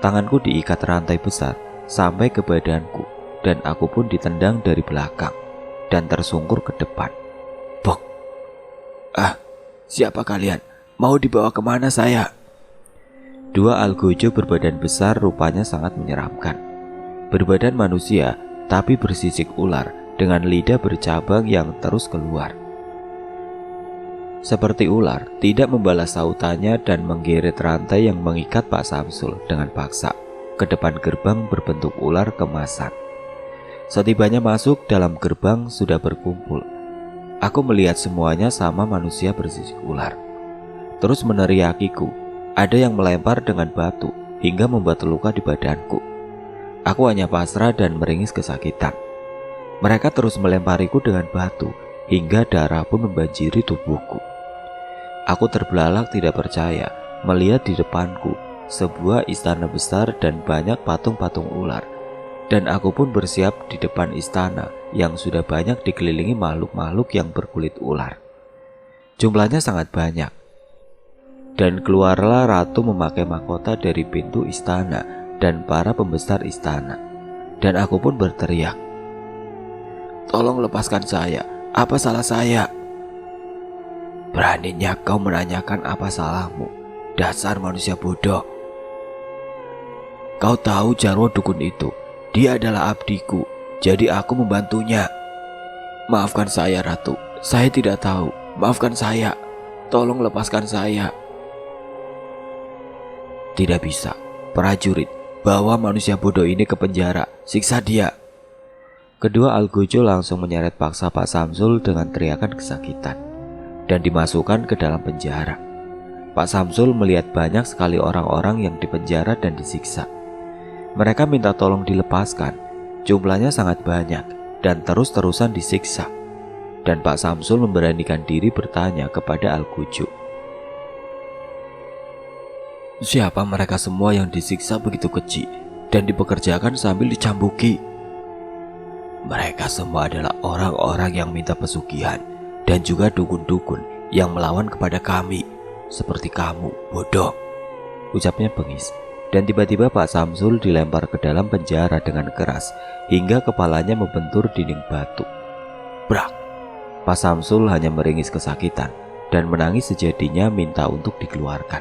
Tanganku diikat rantai besar sampai ke badanku, dan aku pun ditendang dari belakang dan tersungkur ke depan. Bok! Ah, siapa kalian? Mau dibawa kemana saya? Dua algojo berbadan besar rupanya sangat menyeramkan. Berbadan manusia tapi bersisik ular dengan lidah bercabang yang terus keluar. Seperti ular, tidak membalas sautannya dan menggeret rantai yang mengikat Pak Samsul dengan paksa ke depan gerbang berbentuk ular kemasan. Setibanya masuk dalam gerbang sudah berkumpul. Aku melihat semuanya sama manusia bersisik ular. Terus meneriakiku. Ada yang melempar dengan batu hingga membuat luka di badanku. Aku hanya pasrah dan meringis kesakitan. Mereka terus melempariku dengan batu hingga darah pun membanjiri tubuhku. Aku terbelalak tidak percaya melihat di depanku sebuah istana besar dan banyak patung-patung ular. Dan aku pun bersiap di depan istana yang sudah banyak dikelilingi makhluk-makhluk yang berkulit ular. Jumlahnya sangat banyak. Dan keluarlah ratu memakai mahkota dari pintu istana dan para pembesar istana. Dan aku pun berteriak, "Tolong lepaskan saya, apa salah saya?" "Beraninya kau menanyakan apa salahmu, dasar manusia bodoh. Kau tahu Jarwo dukun itu, dia adalah abdiku, jadi aku membantunya. Maafkan saya Ratu, saya tidak tahu, maafkan saya, tolong lepaskan saya." "Tidak bisa, prajurit, bawa manusia bodoh ini ke penjara, siksa dia." Kedua algojo langsung menyeret paksa Pak Samsul dengan teriakan kesakitan dan dimasukkan ke dalam penjara. Pak Samsul melihat banyak sekali orang-orang yang dipenjara dan disiksa. Mereka minta tolong dilepaskan, jumlahnya sangat banyak dan terus-terusan disiksa. Dan Pak Samsul memberanikan diri bertanya kepada algojo, "Siapa mereka semua yang disiksa begitu keji dan dipekerjakan sambil dicambuki?" "Mereka semua adalah orang-orang yang minta pesugihan dan juga dukun-dukun yang melawan kepada kami, seperti kamu, bodoh," ucapnya bengis. Dan tiba-tiba Pak Samsul dilempar ke dalam penjara dengan keras hingga kepalanya membentur dinding batu. Brak! Pak Samsul hanya meringis kesakitan dan menangis sejadinya minta untuk dikeluarkan.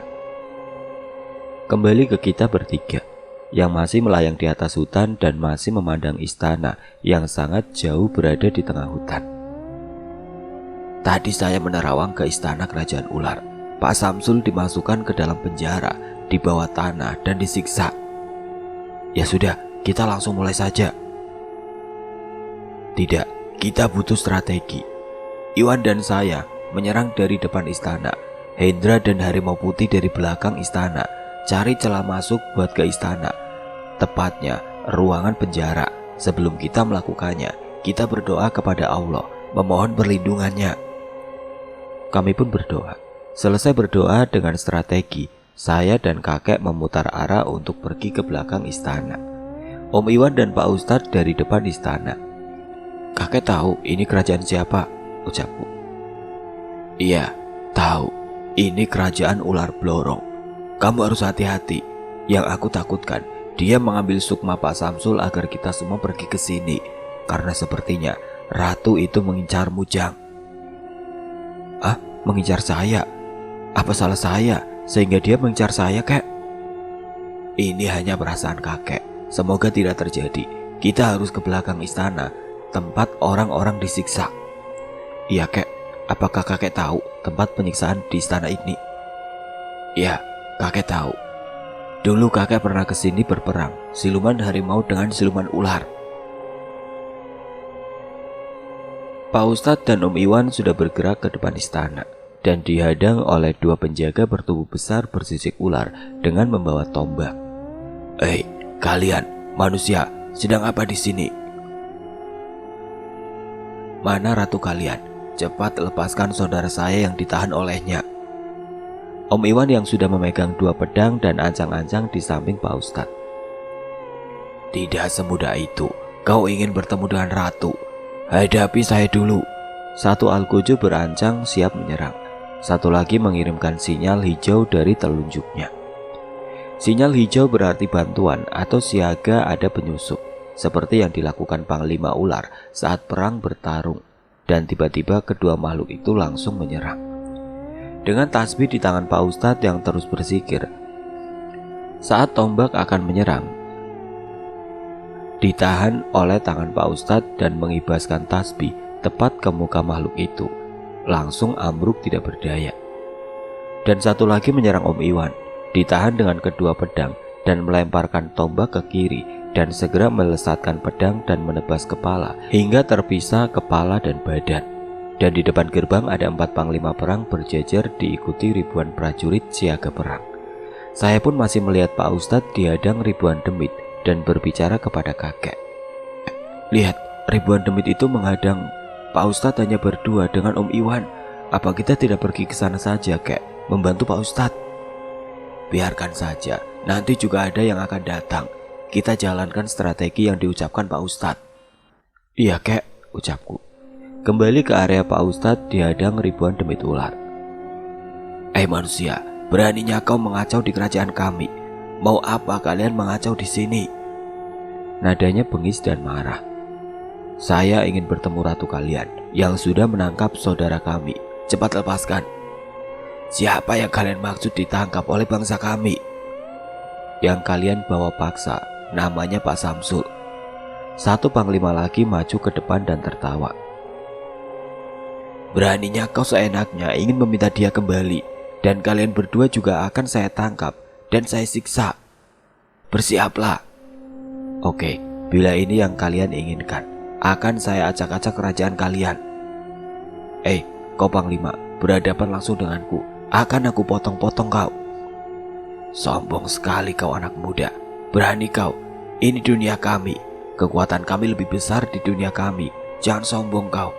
Kembali ke kita bertiga yang masih melayang di atas hutan dan masih memandang istana yang sangat jauh berada di tengah hutan. "Tadi saya menerawang ke istana kerajaan ular. Pak Samsul dimasukkan ke dalam penjara di bawah tanah dan disiksa." "Ya sudah, kita langsung mulai saja." "Tidak, kita butuh strategi. Iwan dan saya menyerang dari depan istana, Hendra dan Harimau Putih dari belakang istana. Cari celah masuk buat ke istana, tepatnya ruangan penjara. Sebelum kita melakukannya, kita berdoa kepada Allah, memohon perlindungannya." Kami pun berdoa. Selesai berdoa dengan strategi, saya dan kakek memutar arah untuk pergi ke belakang istana. Om Iwan dan Pak Ustadz dari depan istana. "Kakek tahu ini kerajaan siapa?" ucapku. "Iya, tahu. Ini kerajaan ular blorong. Kamu harus hati-hati. Yang aku takutkan, dia mengambil sukma Pak Samsul agar kita semua pergi ke sini. Karena sepertinya ratu itu mengincarmu, Jang." "Ah, mengincar saya? Apa salah saya sehingga dia mengincar saya, kek?" "Ini hanya perasaan kakek. Semoga tidak terjadi. Kita harus ke belakang istana, tempat orang-orang disiksa." "Iya, kek. Apakah kakek tahu tempat penyiksaan di istana ini?" "Ya, kakek tahu. Dulu kakek pernah ke sini berperang, siluman harimau dengan siluman ular." Pak Ustadz dan Om Iwan sudah bergerak ke depan istana dan dihadang oleh dua penjaga bertubuh besar bersisik ular dengan membawa tombak. "Hei, kalian manusia, sedang apa di sini? Mana ratu kalian? Cepat lepaskan saudara saya yang ditahan olehnya." Om Iwan yang sudah memegang dua pedang dan ancang-ancang di samping Pak Ustadz. "Tidak semudah itu. Kau ingin bertemu dengan ratu? Hadapi saya dulu." Satu algojo berancang siap menyerang. Satu lagi mengirimkan sinyal hijau dari telunjuknya. Sinyal hijau berarti bantuan atau siaga ada penyusup, seperti yang dilakukan Panglima Ular saat perang bertarung. Dan tiba-tiba kedua makhluk itu langsung menyerang. Dengan tasbih di tangan Pak Ustadz yang terus berzikir, saat tombak akan menyerang, ditahan oleh tangan Pak Ustadz dan mengibaskan tasbih tepat ke muka makhluk itu. Langsung ambruk tidak berdaya. Dan satu lagi menyerang Om Iwan, ditahan dengan kedua pedang dan melemparkan tombak ke kiri dan segera melesatkan pedang dan menebas kepala hingga terpisah kepala dan badan. Dan di depan gerbang ada 4 panglima perang berjejer diikuti ribuan prajurit siaga perang. Saya pun masih melihat Pak Ustadz dihadang ribuan demit dan berbicara kepada kakek. Lihat, ribuan demit itu menghadang Pak Ustadz hanya berdua dengan Om Iwan. Apa kita tidak pergi ke sana saja, kek, membantu Pak Ustadz? Biarkan saja, nanti juga ada yang akan datang. Kita jalankan strategi yang diucapkan Pak Ustadz. Iya, kek, ucapku. Kembali ke area Pak Ustadz dihadang ribuan demit ular. Manusia, beraninya kau mengacau di kerajaan kami. Mau apa kalian mengacau di sini? Nadanya bengis dan marah. Saya ingin bertemu ratu kalian yang sudah menangkap saudara kami. Cepat lepaskan. Siapa yang kalian maksud ditangkap oleh bangsa kami? Yang kalian bawa paksa, namanya Pak Samsul. Satu panglima lagi maju ke depan dan tertawa. Beraninya kau seenaknya ingin meminta dia kembali. Dan kalian berdua juga akan saya tangkap dan saya siksa. Bersiaplah. Oke, bila ini yang kalian inginkan, akan saya acak-acak kerajaan kalian. Kau panglima, berhadapan langsung denganku. Akan aku potong-potong kau. Sombong sekali kau anak muda. Berani kau. Ini dunia kami. Kekuatan kami lebih besar di dunia kami. Jangan sombong kau.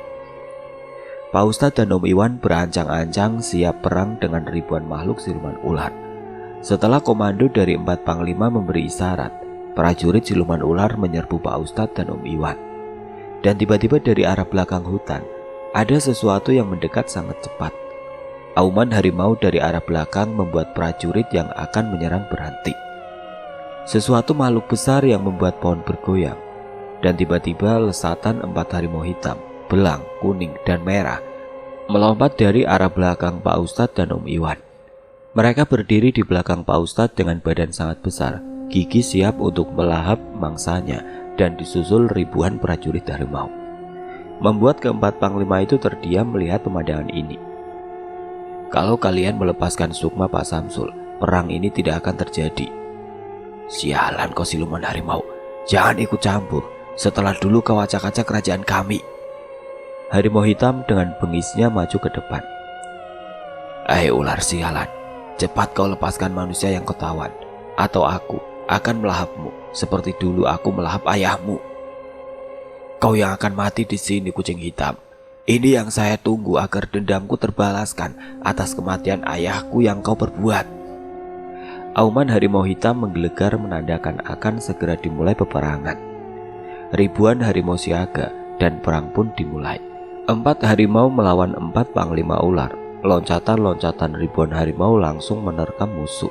Pak Ustadz dan Om Iwan berancang-ancang siap perang dengan ribuan makhluk siluman ular. Setelah komando dari 4 panglima memberi isyarat, prajurit siluman ular menyerbu Pak Ustadz dan Om Iwan. Dan tiba-tiba dari arah belakang hutan, ada sesuatu yang mendekat sangat cepat. Auman harimau dari arah belakang membuat prajurit yang akan menyerang berhenti. Sesuatu makhluk besar yang membuat pohon bergoyang. Dan tiba-tiba lesatan 4 harimau hitam, belang, kuning, dan merah melompat dari arah belakang Pak Ustadz dan Om Iwan. Mereka berdiri di belakang Pak Ustadz dengan badan sangat besar, gigi siap untuk melahap mangsanya, dan disusul ribuan prajurit harimau. Membuat keempat panglima itu terdiam melihat pemandangan ini. Kalau kalian melepaskan sukma Pak Samsul, perang ini tidak akan terjadi. Sialan kau siluman harimau, jangan ikut campur. Setelah dulu kau acak-acak kerajaan kami. Harimau hitam dengan bengisnya maju ke depan. Ular sialan, cepat kau lepaskan manusia yang kau tawan, atau aku akan melahapmu seperti dulu aku melahap ayahmu. Kau yang akan mati di sini, kucing hitam. Ini yang saya tunggu agar dendamku terbalaskan atas kematian ayahku yang kau perbuat. Auman harimau hitam menggelegar menandakan akan segera dimulai peperangan. Ribuan harimau siaga dan perang pun dimulai. 4 harimau melawan 4 panglima ular. Loncatan-loncatan ribuan harimau langsung menerkam musuh.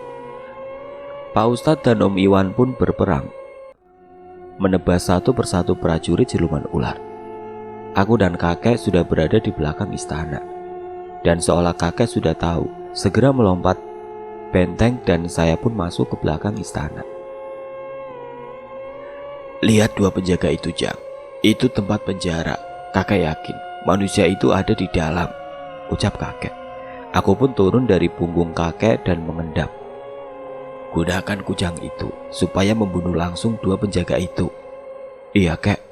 Pak Ustadz dan Om Iwan pun berperang, menebas satu persatu prajurit siluman ular. Aku dan kakek sudah berada di belakang istana. Dan seolah kakek sudah tahu, segera melompat benteng dan saya pun masuk ke belakang istana. Lihat 2 penjaga itu, Jang. Itu tempat penjara. Kakek yakin manusia itu ada di dalam, ucap kakek. Aku pun turun dari punggung kakek dan mengendap. Gunakan kujang itu supaya membunuh langsung 2 penjaga itu. Iya, kek.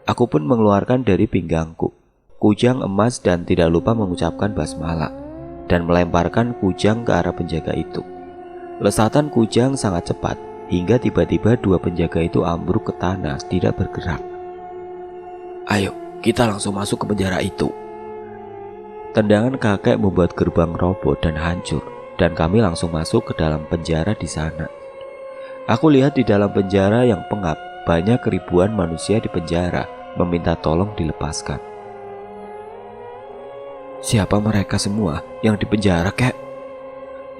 Aku pun mengeluarkan dari pinggangku kujang emas dan tidak lupa mengucapkan basmalah dan melemparkan kujang ke arah penjaga itu. Lesatan kujang sangat cepat hingga tiba-tiba 2 penjaga itu ambruk ke tanah tidak bergerak. Ayo, kita langsung masuk ke penjara itu. Tendangan kakek membuat gerbang roboh dan hancur, dan kami langsung masuk ke dalam penjara di sana. Aku lihat di dalam penjara yang pengap, banyak ribuan manusia di penjara meminta tolong dilepaskan. Siapa mereka semua yang di penjara, kek?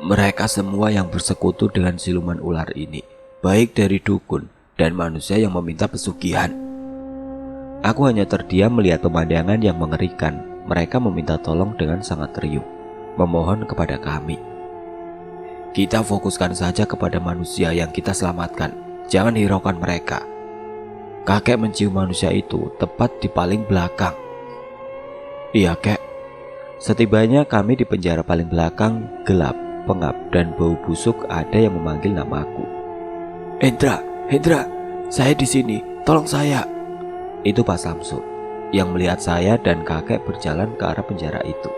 Mereka semua yang bersekutu dengan siluman ular ini, baik dari dukun dan manusia yang meminta pesugihan. Aku hanya terdiam melihat pemandangan yang mengerikan. Mereka meminta tolong dengan sangat riuh, memohon kepada kami. Kita fokuskan saja kepada manusia yang kita selamatkan, jangan hiraukan mereka. Kakek mencium manusia itu tepat di paling belakang. Iya kek. Setibanya kami di penjara paling belakang, gelap, pengap, dan bau busuk ada yang memanggil namaku. Hendra, saya di sini, tolong saya. Itu Pak Samsul yang melihat saya dan kakek berjalan ke arah penjara itu.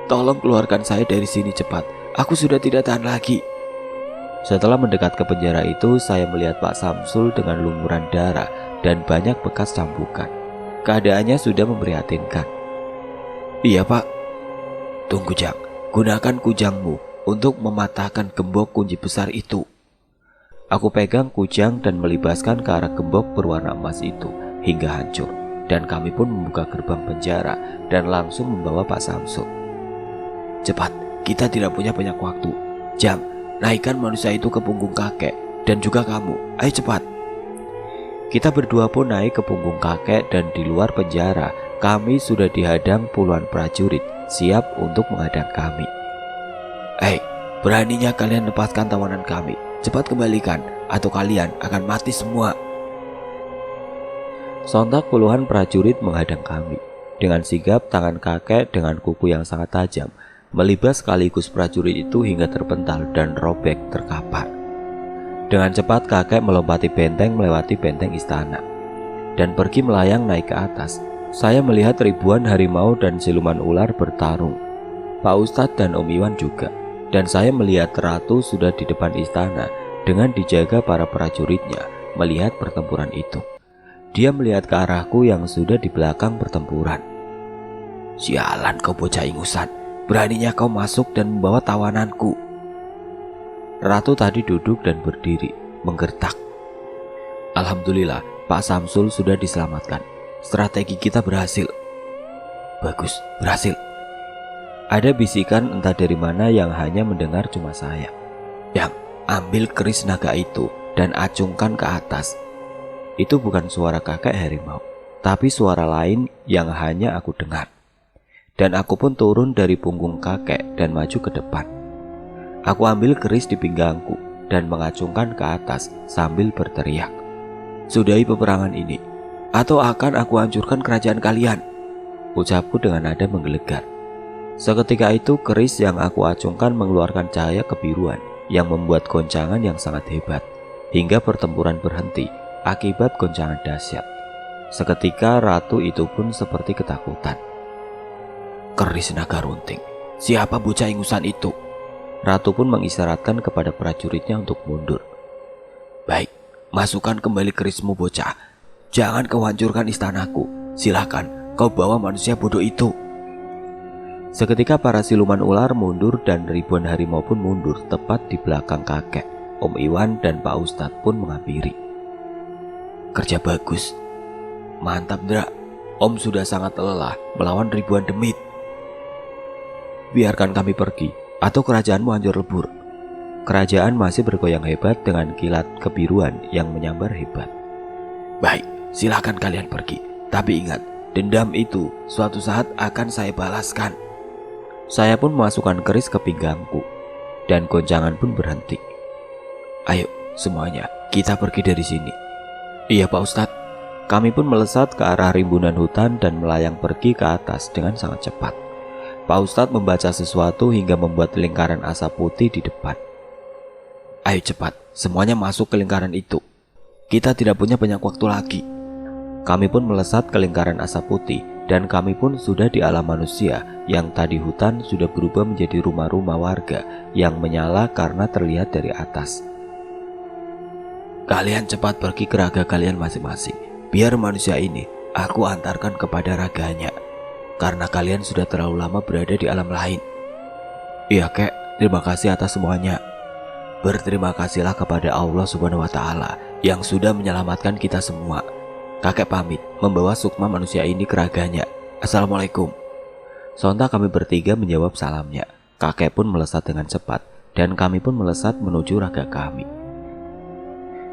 Tolong keluarkan saya dari sini cepat, aku sudah tidak tahan lagi. Setelah mendekat ke penjara itu, saya melihat Pak Samsul dengan lumuran darah dan banyak bekas cambukan. Keadaannya sudah memprihatinkan. Iya Pak. Tunggu Jang, gunakan kujangmu untuk mematahkan gembok kunci besar itu. Aku pegang kujang dan melibaskan ke arah gembok berwarna emas itu hingga hancur. Dan kami pun membuka gerbang penjara dan langsung membawa Pak Samsul. Cepat, kita tidak punya banyak waktu. Jang, naikkan manusia itu ke punggung kakek dan juga kamu. Ayo cepat. Kita berdua pun naik ke punggung kakek dan di luar penjara kami sudah dihadang puluhan prajurit siap untuk menghadang kami. Beraninya kalian lepaskan tawanan kami. Cepat kembalikan atau kalian akan mati semua. Sontak puluhan prajurit menghadang kami. Dengan sigap tangan kakek dengan kuku yang sangat tajam melibas sekaligus prajurit itu hingga terpental dan robek terkapar. Dengan cepat kakek melompati benteng melewati benteng istana dan pergi melayang naik ke atas. Saya melihat ribuan harimau dan siluman ular bertarung. Pak Ustadz dan Om Iwan juga. Dan saya melihat Ratu sudah di depan istana dengan dijaga para prajuritnya melihat pertempuran itu. Dia melihat ke arahku yang sudah di belakang pertempuran. Sialan kau bocah ingusan, beraninya kau masuk dan membawa tawananku. Ratu tadi duduk dan berdiri, menggertak. Alhamdulillah, Pak Samsul sudah diselamatkan. Strategi kita berhasil. Bagus, berhasil. Ada bisikan entah dari mana yang hanya mendengar cuma saya. Yang ambil keris naga itu dan acungkan ke atas. Itu bukan suara kakek harimau, tapi suara lain yang hanya aku dengar. Dan aku pun turun dari punggung kakek dan maju ke depan. Aku ambil keris di pinggangku dan mengacungkan ke atas sambil berteriak. Sudahi peperangan ini, atau akan aku hancurkan kerajaan kalian, ucapku dengan nada menggelegar. Seketika itu keris yang aku acungkan mengeluarkan cahaya kebiruan yang membuat goncangan yang sangat hebat, hingga pertempuran berhenti akibat goncangan dahsyat. Seketika ratu itu pun seperti ketakutan. Keris naga runting, siapa bocah ingusan itu? Ratu pun mengisyaratkan kepada prajuritnya untuk mundur. Baik, masukkan kembali kerismu bocah. Jangan kau hancurkan istanaku. Silahkan kau bawa manusia bodoh itu. Seketika para siluman ular mundur dan ribuan harimau pun mundur tepat di belakang kakek. Om Iwan dan Pak Ustadz pun menghampiri. Kerja bagus. Mantap Dra. Om sudah sangat lelah melawan ribuan demit. Biarkan kami pergi atau kerajaanmu hancur lebur. Kerajaan masih bergoyang hebat dengan kilat kebiruan yang menyambar hebat. Baik, silakan kalian pergi. Tapi ingat, dendam itu suatu saat akan saya balaskan. Saya pun memasukkan keris ke pinggangku dan goncangan pun berhenti. Ayo semuanya, kita pergi dari sini. Iya Pak Ustadz. Kami pun melesat ke arah rimbunan hutan dan melayang pergi ke atas dengan sangat cepat. Pak Ustadz membaca sesuatu hingga membuat lingkaran asap putih di depan. Ayo cepat, semuanya masuk ke lingkaran itu. Kita tidak punya banyak waktu lagi. Kami pun melesat ke lingkaran asap putih dan kami pun sudah di alam manusia yang tadi hutan sudah berubah menjadi rumah-rumah warga yang menyala karena terlihat dari atas. Kalian cepat pergi ke raga kalian masing-masing. Biar manusia ini aku antarkan kepada raganya, karena kalian sudah terlalu lama berada di alam lain. Iya kek, terima kasih atas semuanya. Berterima kasihlah kepada Allah Subhanahu wa Ta'ala yang sudah menyelamatkan kita semua. Kakek pamit membawa sukma manusia ini ke raganya. Assalamualaikum. Sontak kami bertiga menjawab salamnya. Kakek pun melesat dengan cepat dan kami pun melesat menuju raga kami.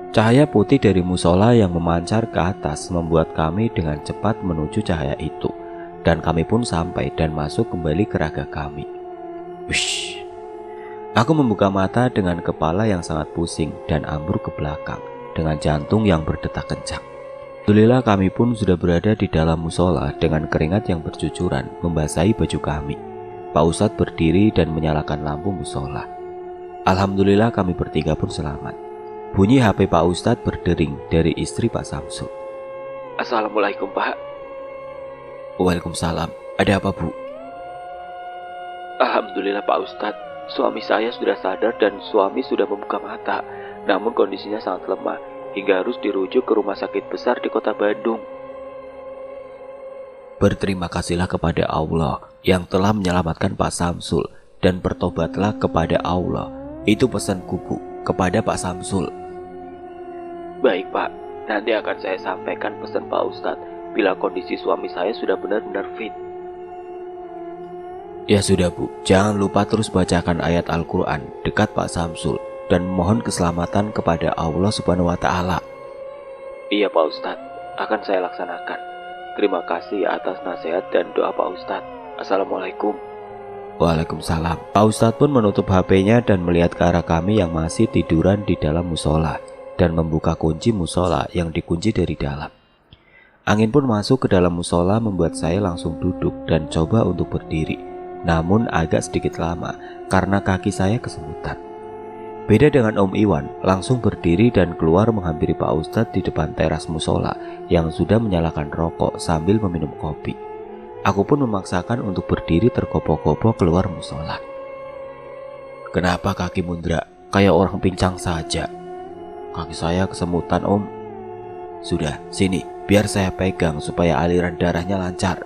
Cahaya putih dari musola yang memancar ke atas membuat kami dengan cepat menuju cahaya itu, dan kami pun sampai dan masuk kembali ke raga kami. Wish. Aku membuka mata dengan kepala yang sangat pusing dan ambruk ke belakang dengan jantung yang berdetak kencang. Alhamdulillah kami pun sudah berada di dalam musola dengan keringat yang bercucuran membasahi baju kami. Pak Ustadz berdiri dan menyalakan lampu musola. Alhamdulillah kami bertiga pun selamat. Bunyi HP Pak Ustadz berdering dari istri Pak Samsul. Assalamualaikum Pak. Waalaikumsalam. Ada apa Bu? Alhamdulillah Pak Ustadz, suami saya sudah sadar dan suami sudah membuka mata. Namun kondisinya sangat lemah hingga harus dirujuk ke rumah sakit besar di kota Bandung. Berterima kasihlah kepada Allah yang telah menyelamatkan Pak Samsul dan bertobatlah kepada Allah. Itu pesanku Bu kepada Pak Samsul. Baik Pak, nanti akan saya sampaikan pesan Pak Ustadz bila kondisi suami saya sudah benar-benar fit. Ya sudah Bu, jangan lupa terus bacakan ayat Al-Quran dekat Pak Samsul dan mohon keselamatan kepada Allah Subhanahu wa Ta'ala. Iya Pak Ustadz, akan saya laksanakan. Terima kasih atas nasihat dan doa Pak Ustadz. Assalamualaikum. Waalaikumsalam. Pak Ustadz pun menutup HP-nya dan melihat ke arah kami yang masih tiduran di dalam musola dan membuka kunci musola yang dikunci dari dalam. Angin pun masuk ke dalam musola membuat saya langsung duduk dan coba untuk berdiri. Namun agak sedikit lama karena kaki saya kesemutan. Beda dengan Om Iwan, langsung berdiri dan keluar menghampiri Pak Ustadz di depan teras musola yang sudah menyalakan rokok sambil meminum kopi. Aku pun memaksakan untuk berdiri tergopoh-gopoh keluar musola. Kenapa kaki Mundra? Kayak orang pincang saja. Kaki saya kesemutan Om. Sudah, sini, biar saya pegang supaya aliran darahnya lancar.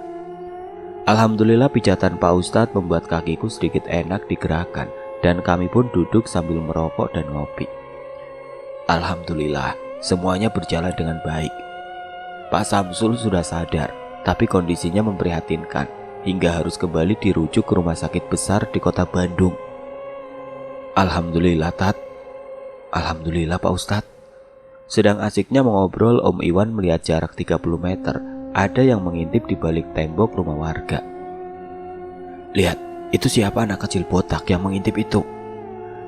Alhamdulillah pijatan Pak Ustadz membuat kakiku sedikit enak digerakkan dan kami pun duduk sambil merokok dan ngopi. Alhamdulillah semuanya berjalan dengan baik. Pak Samsul sudah sadar, tapi kondisinya memprihatinkan hingga harus kembali dirujuk ke rumah sakit besar di kota Bandung. Alhamdulillah Tat. Alhamdulillah Pak Ustadz. Sedang asiknya mengobrol, Om Iwan melihat jarak 30 meter ada yang mengintip di balik tembok rumah warga. Lihat, itu siapa anak kecil botak yang mengintip itu?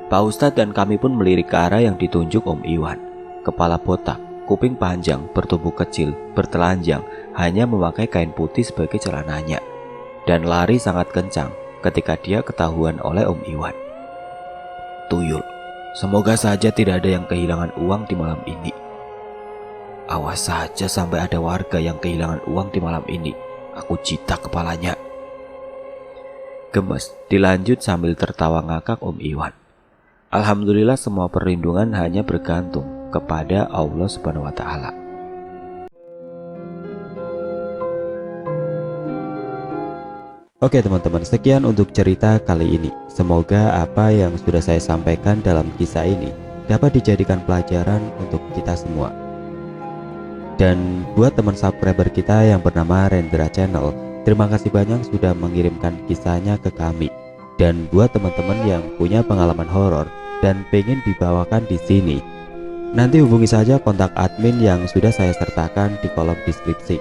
Pak Ustadz dan kami pun melirik ke arah yang ditunjuk Om Iwan. Kepala botak, kuping panjang, bertubuh kecil, bertelanjang, hanya memakai kain putih sebagai celananya, dan lari sangat kencang ketika dia ketahuan oleh Om Iwan. Tuyul, semoga saja tidak ada yang kehilangan uang di malam ini. Awas saja sampai ada warga yang kehilangan uang di malam ini, aku jitak kepalanya. Gemes, dilanjut sambil tertawa ngakak Om Iwan. Alhamdulillah semua perlindungan hanya bergantung kepada Allah Subhanahu wa Ta'ala. Oke teman-teman, sekian untuk cerita kali ini. Semoga apa yang sudah saya sampaikan dalam kisah ini dapat dijadikan pelajaran untuk kita semua. Dan buat teman subscriber kita yang bernama Rendra Channel, terima kasih banyak sudah mengirimkan kisahnya ke kami. Dan buat teman-teman yang punya pengalaman horor dan pengen dibawakan di sini, nanti hubungi saja kontak admin yang sudah saya sertakan di kolom deskripsi.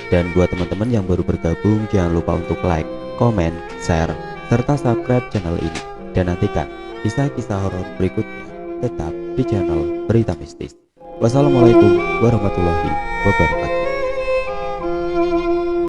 Dan buat teman-teman yang baru bergabung, jangan lupa untuk like, komen, share, serta subscribe channel ini. Dan nantikan kisah-kisah horor berikutnya tetap di channel Berita Mistis. Wassalamualaikum warahmatullahi wabarakatuh.